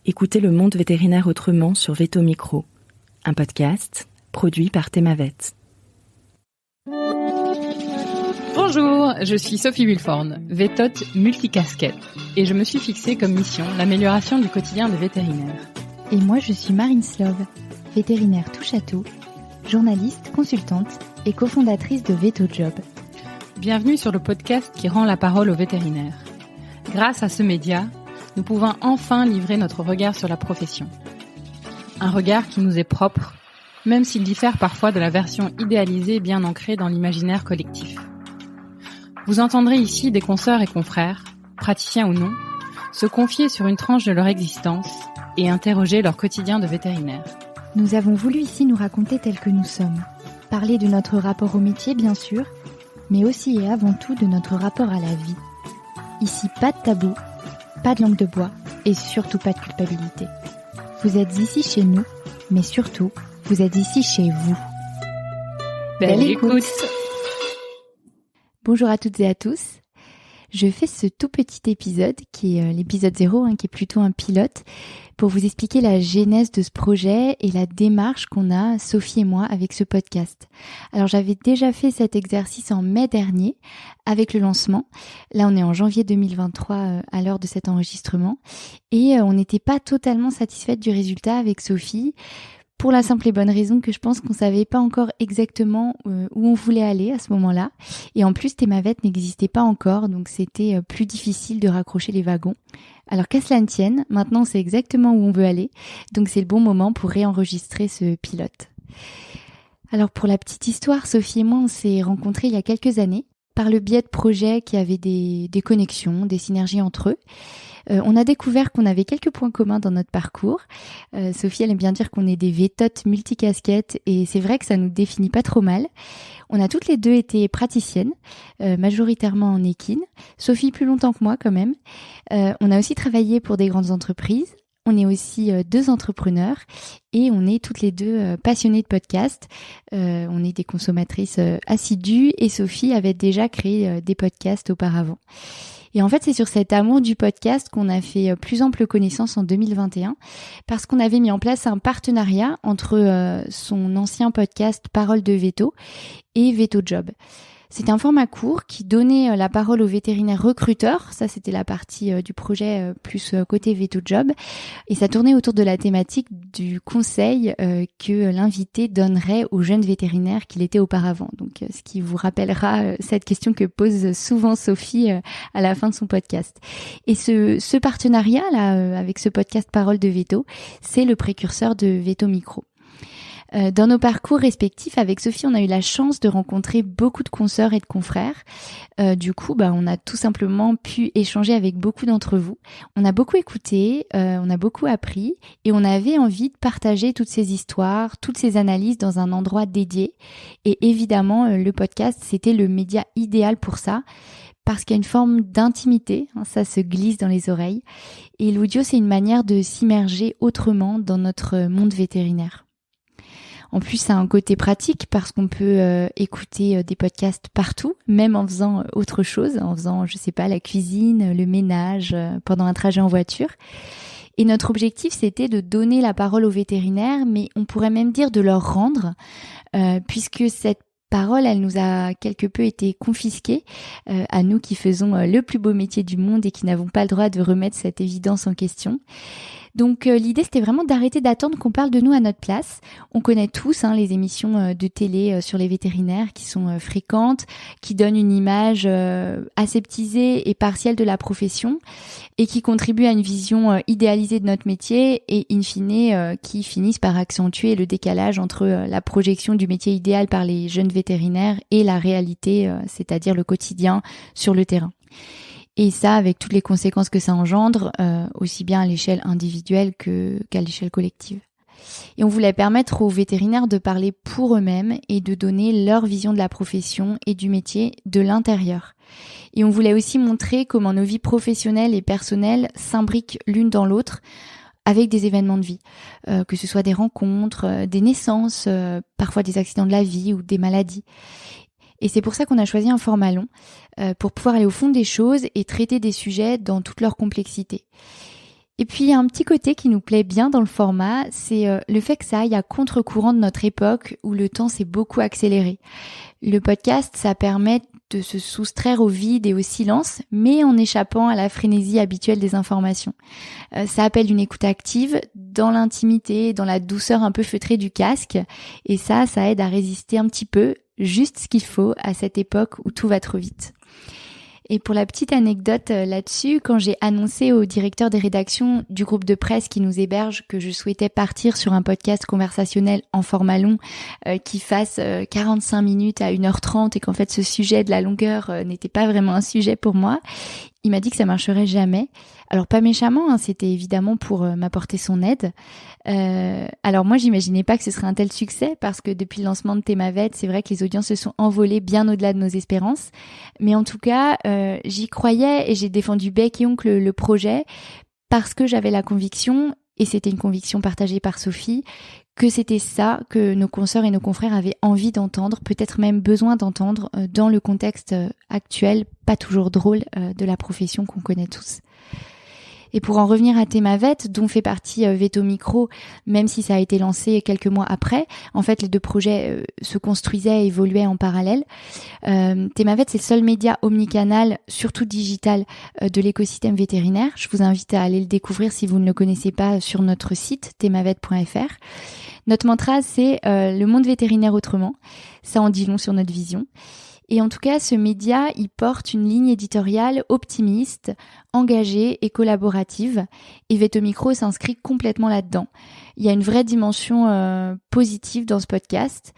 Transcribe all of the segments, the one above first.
Écoutez le monde vétérinaire autrement sur Veto Micro, un podcast produit par Thémavet. Bonjour, je suis Sophie Wilforn, vétote multicasquette, et je me suis fixée comme mission l'amélioration du quotidien des vétérinaires. Et moi je suis Marine Slove, vétérinaire touche à tout, journaliste, consultante et cofondatrice de Veto Job. Bienvenue sur le podcast qui rend la parole aux vétérinaires. Grâce à ce média, nous pouvons enfin livrer notre regard sur la profession. Un regard qui nous est propre, même s'il diffère parfois de la version idéalisée bien ancrée dans l'imaginaire collectif. Vous entendrez ici des consoeurs et confrères, praticiens ou non, se confier sur une tranche de leur existence et interroger leur quotidien de vétérinaire. Nous avons voulu ici nous raconter tels que nous sommes, parler de notre rapport au métier bien sûr, mais aussi et avant tout de notre rapport à la vie. Ici pas de tabou, pas de langue de bois et surtout pas de culpabilité. Vous êtes ici chez nous, mais surtout, vous êtes ici chez vous. Belle écoute. Bonjour à toutes et à tous. Je fais ce tout petit épisode, qui est l'épisode 0, qui est plutôt un pilote, pour vous expliquer la genèse de ce projet et la démarche qu'on a, Sophie et moi, avec ce podcast. Alors j'avais déjà fait cet exercice en mai dernier, avec le lancement. Là on est en janvier 2023 à l'heure de cet enregistrement, et on n'était pas totalement satisfaite du résultat avec Sophie, pour la simple et bonne raison que je pense qu'on savait pas encore exactement où on voulait aller à ce moment-là. Et en plus, Thémavet n'existait pas encore, donc c'était plus difficile de raccrocher les wagons. Alors qu'à cela ne tienne, maintenant on sait exactement où on veut aller, donc c'est le bon moment pour réenregistrer ce pilote. Alors pour la petite histoire, Sophie et moi on s'est rencontrés il y a quelques années, par le biais de projets qui avaient des connexions, des synergies entre eux. On a découvert qu'on avait quelques points communs dans notre parcours. Sophie, elle aime bien dire qu'on est des vétotes multicasquettes et c'est vrai que ça nous définit pas trop mal. On a toutes les deux été praticiennes, majoritairement en équine. Sophie plus longtemps que moi quand même. On a aussi travaillé pour des grandes entreprises. On est aussi deux entrepreneurs et on est toutes les deux passionnées de podcasts. On est des consommatrices assidues et Sophie avait déjà créé des podcasts auparavant. Et en fait, c'est sur cet amour du podcast qu'on a fait plus ample connaissance en 2021 parce qu'on avait mis en place un partenariat entre son ancien podcast Parole de Veto et Veto Job. C'était un format court qui donnait la parole aux vétérinaires recruteurs. Ça, c'était la partie du projet plus côté Veto Job. Et ça tournait autour de la thématique du conseil que l'invité donnerait aux jeunes vétérinaires qu'il était auparavant. Donc, ce qui vous rappellera cette question que pose souvent Sophie à la fin de son podcast. Et ce partenariat-là, avec ce podcast Parole de Veto, c'est le précurseur de Veto Micro. Dans nos parcours respectifs, avec Sophie, on a eu la chance de rencontrer beaucoup de consoeurs et de confrères. Du coup, on a tout simplement pu échanger avec beaucoup d'entre vous. On a beaucoup écouté, on a beaucoup appris et on avait envie de partager toutes ces histoires, toutes ces analyses dans un endroit dédié. Et évidemment, le podcast, c'était le média idéal pour ça. Parce qu'il y a une forme d'intimité, ça se glisse dans les oreilles. Et l'audio, c'est une manière de s'immerger autrement dans notre monde vétérinaire. En plus, ça a un côté pratique parce qu'on peut écouter des podcasts partout, même en faisant autre chose, en faisant, la cuisine, le ménage, pendant un trajet en voiture. Et notre objectif, c'était de donner la parole aux vétérinaires, mais on pourrait même dire de leur rendre, puisque cette parole, elle nous a quelque peu été confisquée, à nous qui faisons le plus beau métier du monde et qui n'avons pas le droit de remettre cette évidence en question. Donc l'idée, c'était vraiment d'arrêter d'attendre qu'on parle de nous à notre place. On connaît tous les émissions de télé sur les vétérinaires qui sont fréquentes, qui donnent une image aseptisée et partielle de la profession et qui contribuent à une vision idéalisée de notre métier et in fine qui finissent par accentuer le décalage entre la projection du métier idéal par les jeunes vétérinaires et la réalité, c'est-à-dire le quotidien sur le terrain. Et ça, avec toutes les conséquences que ça engendre, aussi bien à l'échelle individuelle qu'à l'échelle collective. Et on voulait permettre aux vétérinaires de parler pour eux-mêmes et de donner leur vision de la profession et du métier de l'intérieur. Et on voulait aussi montrer comment nos vies professionnelles et personnelles s'imbriquent l'une dans l'autre avec des événements de vie, que ce soit des rencontres, des naissances, parfois des accidents de la vie ou des maladies. Et c'est pour ça qu'on a choisi un format long, pour pouvoir aller au fond des choses et traiter des sujets dans toute leur complexité. Et puis, il y a un petit côté qui nous plaît bien dans le format, c'est le fait que ça aille à contre-courant de notre époque où le temps s'est beaucoup accéléré. Le podcast, ça permet de se soustraire au vide et au silence, mais en échappant à la frénésie habituelle des informations. Ça appelle une écoute active, dans l'intimité, dans la douceur un peu feutrée du casque, et ça aide à résister un petit peu, juste ce qu'il faut à cette époque où tout va trop vite. Et pour la petite anecdote là-dessus, quand j'ai annoncé au directeur des rédactions du groupe de presse qui nous héberge que je souhaitais partir sur un podcast conversationnel en format long qui fasse 45 minutes à 1h30 et qu'en fait ce sujet de la longueur n'était pas vraiment un sujet pour moi, il m'a dit que ça marcherait jamais. Alors pas méchamment, c'était évidemment pour m'apporter son aide. Alors moi j'imaginais pas que ce serait un tel succès parce que depuis le lancement de Thémavet, c'est vrai que les audiences se sont envolées bien au-delà de nos espérances. Mais en tout cas, j'y croyais et j'ai défendu bec et ongle le projet parce que j'avais la conviction, et c'était une conviction partagée par Sophie, que c'était ça que nos consoeurs et nos confrères avaient envie d'entendre, peut-être même besoin d'entendre dans le contexte actuel, pas toujours drôle, de la profession qu'on connaît tous. Et pour en revenir à Thémavet, dont fait partie Veto Micro, même si ça a été lancé quelques mois après, en fait les deux projets se construisaient et évoluaient en parallèle. Thémavet, c'est le seul média omnicanal, surtout digital, de l'écosystème vétérinaire. Je vous invite à aller le découvrir si vous ne le connaissez pas sur notre site thémavet.fr. Notre mantra, c'est le monde vétérinaire autrement. Ça en dit long sur notre vision. Et en tout cas, ce média, il porte une ligne éditoriale optimiste, engagée et collaborative. Et Veto Micro s'inscrit complètement là-dedans. Il y a une vraie dimension positive dans ce podcast,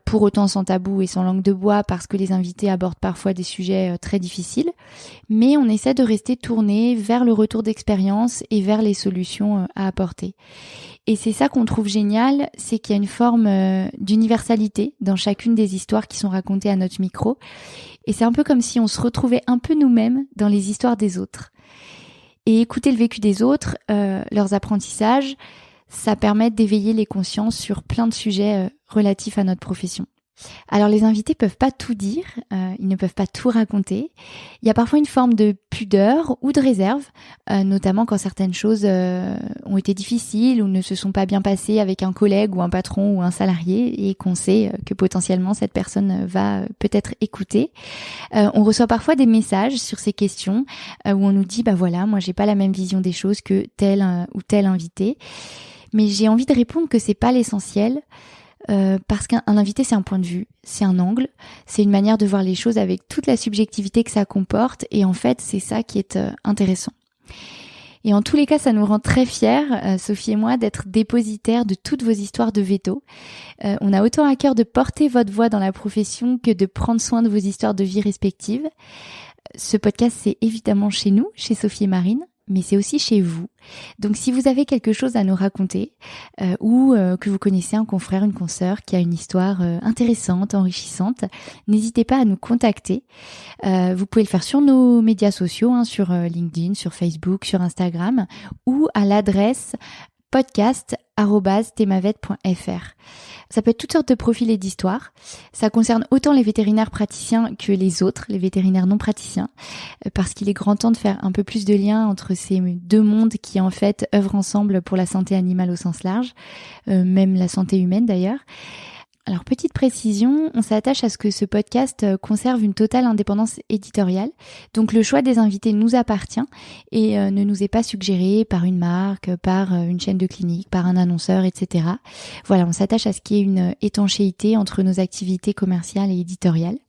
pour autant sans tabou et sans langue de bois, parce que les invités abordent parfois des sujets très difficiles. Mais on essaie de rester tourné vers le retour d'expérience et vers les solutions à apporter. Et c'est ça qu'on trouve génial, c'est qu'il y a une forme d'universalité dans chacune des histoires qui sont racontées à notre micro. Et c'est un peu comme si on se retrouvait un peu nous-mêmes dans les histoires des autres. Et écouter le vécu des autres, leurs apprentissages, ça permet d'éveiller les consciences sur plein de sujets relatifs à notre profession. Alors les invités peuvent pas tout dire, ils ne peuvent pas tout raconter. Il y a parfois une forme de pudeur ou de réserve, notamment quand certaines choses ont été difficiles ou ne se sont pas bien passées avec un collègue ou un patron ou un salarié et qu'on sait que potentiellement cette personne va peut-être écouter. On reçoit parfois des messages sur ces questions où on nous dit voilà, moi j'ai pas la même vision des choses que tel ou tel invité. Mais j'ai envie de répondre que c'est pas l'essentiel. Parce qu'un invité, c'est un point de vue, c'est un angle, c'est une manière de voir les choses avec toute la subjectivité que ça comporte, et en fait, c'est ça qui est intéressant. Et en tous les cas, ça nous rend très fiers, Sophie et moi, d'être dépositaires de toutes vos histoires de veto. On a autant à cœur de porter votre voix dans la profession que de prendre soin de vos histoires de vie respectives. Ce podcast, c'est évidemment chez nous, chez Sophie et Marine, mais c'est aussi chez vous. Donc si vous avez quelque chose à nous raconter ou que vous connaissez un confrère, une consoeur qui a une histoire intéressante, enrichissante, n'hésitez pas à nous contacter. Vous pouvez le faire sur nos médias sociaux, sur LinkedIn, sur Facebook, sur Instagram ou à l'adresse podcast@thémavet.fr. Ça peut être toutes sortes de profils et d'histoires. Ça concerne autant les vétérinaires praticiens que les autres, les vétérinaires non praticiens, parce qu'il est grand temps de faire un peu plus de lien entre ces deux mondes qui en fait œuvrent ensemble pour la santé animale au sens large, même la santé humaine d'ailleurs. Alors petite précision, on s'attache à ce que ce podcast conserve une totale indépendance éditoriale. Donc le choix des invités nous appartient et ne nous est pas suggéré par une marque, par une chaîne de clinique, par un annonceur, etc. Voilà, on s'attache à ce qu'il y ait une étanchéité entre nos activités commerciales et éditoriales.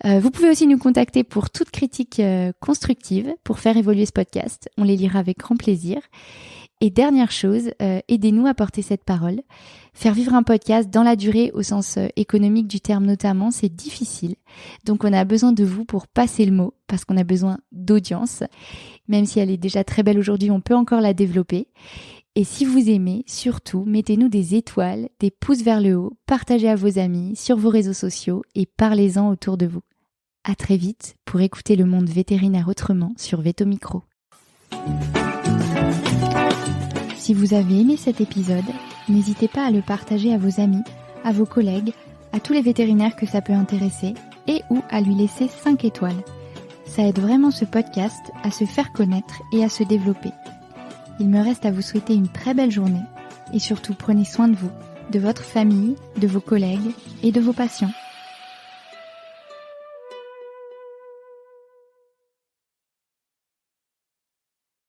Vous pouvez aussi nous contacter pour toute critique constructive pour faire évoluer ce podcast. On les lira avec grand plaisir. Et dernière chose, aidez-nous à porter cette parole. Faire vivre un podcast dans la durée, au sens économique du terme notamment, c'est difficile. Donc on a besoin de vous pour passer le mot, parce qu'on a besoin d'audience. Même si elle est déjà très belle aujourd'hui, on peut encore la développer. Et si vous aimez, surtout, mettez-nous des étoiles, des pouces vers le haut, partagez à vos amis, sur vos réseaux sociaux et parlez-en autour de vous. À très vite pour écouter le monde vétérinaire autrement sur Veto Micro. Si vous avez aimé cet épisode, n'hésitez pas à le partager à vos amis, à vos collègues, à tous les vétérinaires que ça peut intéresser et ou à lui laisser 5 étoiles. Ça aide vraiment ce podcast à se faire connaître et à se développer. Il me reste à vous souhaiter une très belle journée et surtout prenez soin de vous, de votre famille, de vos collègues et de vos patients.